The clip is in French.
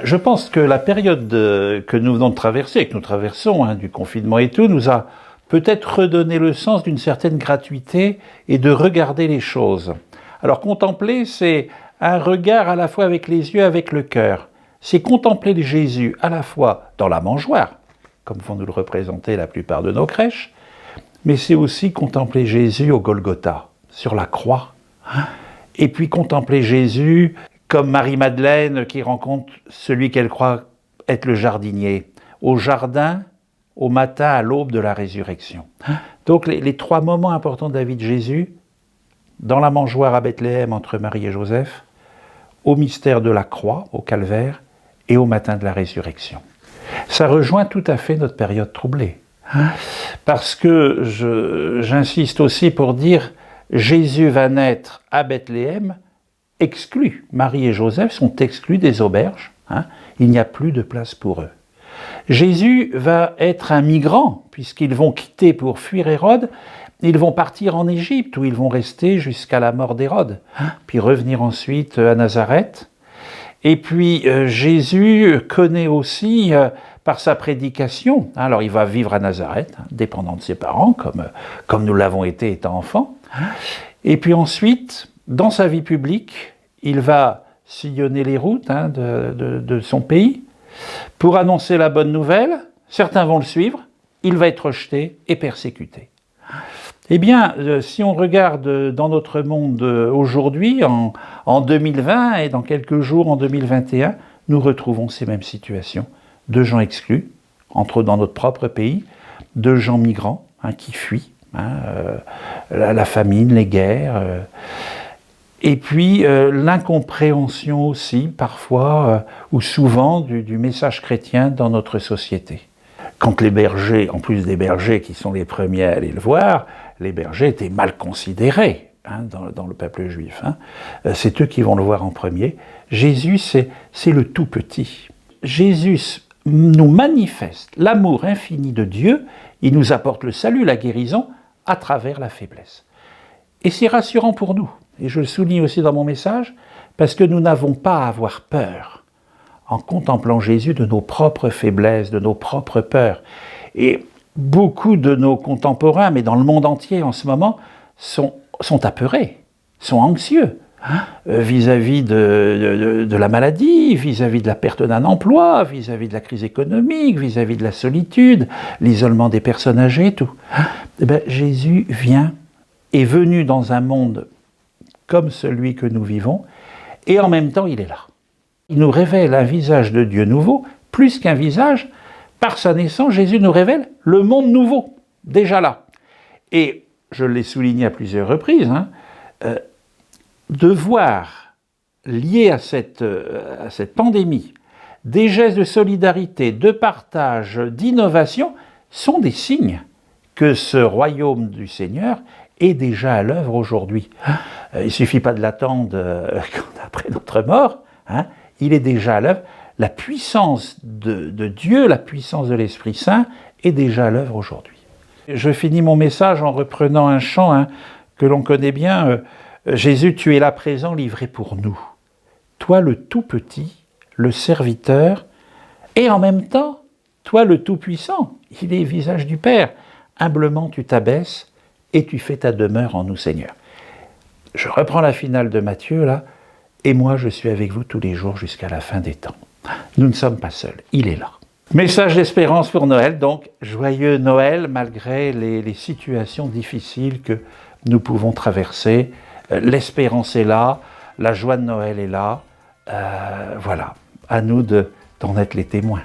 Je pense que la période que nous venons de traverser, que nous traversons, du confinement et tout, nous a peut-être redonné le sens d'une certaine gratuité et de regarder les choses. Alors contempler, c'est un regard à la fois avec les yeux, avec le cœur. C'est contempler Jésus à la fois dans la mangeoire, comme vont nous le représenter la plupart de nos crèches, mais c'est aussi contempler Jésus au Golgotha, sur la croix. Et puis contempler Jésus comme Marie-Madeleine qui rencontre celui qu'elle croit être le jardinier, au jardin, au matin, à l'aube de la résurrection. Donc les trois moments importants de la vie de Jésus, dans la mangeoire à Bethléem entre Marie et Joseph, au mystère de la croix, au calvaire, et au matin de la résurrection. Ça rejoint tout à fait notre période troublée. Parce que j'insiste aussi pour dire, Jésus va naître à Bethléem, exclus. Marie et Joseph sont exclus des auberges. Il n'y a plus de place pour eux. Jésus va être un migrant, puisqu'ils vont quitter pour fuir Hérode. Ils vont partir en Égypte, où ils vont rester jusqu'à la mort d'Hérode, puis revenir ensuite à Nazareth. Et puis Jésus connaît aussi, par sa prédication, alors il va vivre à Nazareth, dépendant de ses parents, comme nous l'avons été étant enfants. Et puis ensuite, dans sa vie publique, il va sillonner les routes de son pays pour annoncer la bonne nouvelle. Certains vont le suivre, il va être rejeté et persécuté. Eh bien, si on regarde dans notre monde aujourd'hui, en 2020 et dans quelques jours en 2021, nous retrouvons ces mêmes situations de gens exclus, entre autres dans notre propre pays, de gens migrants qui fuient, la famine, les guerres, et puis l'incompréhension aussi, parfois ou souvent, du message chrétien dans notre société. Quand les bergers, en plus des bergers qui sont les premiers à aller le voir, les bergers étaient mal considérés dans le peuple juif. C'est eux qui vont le voir en premier. Jésus, c'est le tout petit. Jésus nous manifeste l'amour infini de Dieu, il nous apporte le salut, la guérison, à travers la faiblesse. Et c'est rassurant pour nous, et je le souligne aussi dans mon message, parce que nous n'avons pas à avoir peur en contemplant Jésus de nos propres faiblesses, de nos propres peurs. Et beaucoup de nos contemporains, mais dans le monde entier en ce moment, sont apeurés, sont anxieux vis-à-vis de la maladie, vis-à-vis de la perte d'un emploi, vis-à-vis de la crise économique, vis-à-vis de la solitude, l'isolement des personnes âgées, tout. Jésus est venu dans un monde comme celui que nous vivons, et en même temps il est là. Il nous révèle un visage de Dieu nouveau, plus qu'un visage. Par sa naissance, Jésus nous révèle le monde nouveau, déjà là. Et je l'ai souligné à plusieurs reprises, de voir, lié à cette pandémie, des gestes de solidarité, de partage, d'innovation, sont des signes que ce royaume du Seigneur est déjà à l'œuvre aujourd'hui. Il ne suffit pas de l'attendre après notre mort, il est déjà à l'œuvre. La puissance de Dieu, la puissance de l'Esprit Saint est déjà à l'œuvre aujourd'hui. Je finis mon message en reprenant un chant que l'on connaît bien. Jésus, tu es là présent, livré pour nous. Toi le tout petit, le serviteur, et en même temps, toi le tout puissant, il est le visage du Père. Humblement tu t'abaisses et tu fais ta demeure en nous, Seigneur. Je reprends la finale de Matthieu là. Et moi je suis avec vous tous les jours jusqu'à la fin des temps. Nous ne sommes pas seuls, il est là. Message d'espérance pour Noël, donc joyeux Noël malgré les situations difficiles que nous pouvons traverser. L'espérance est là, la joie de Noël est là. Voilà, à nous d'en être les témoins.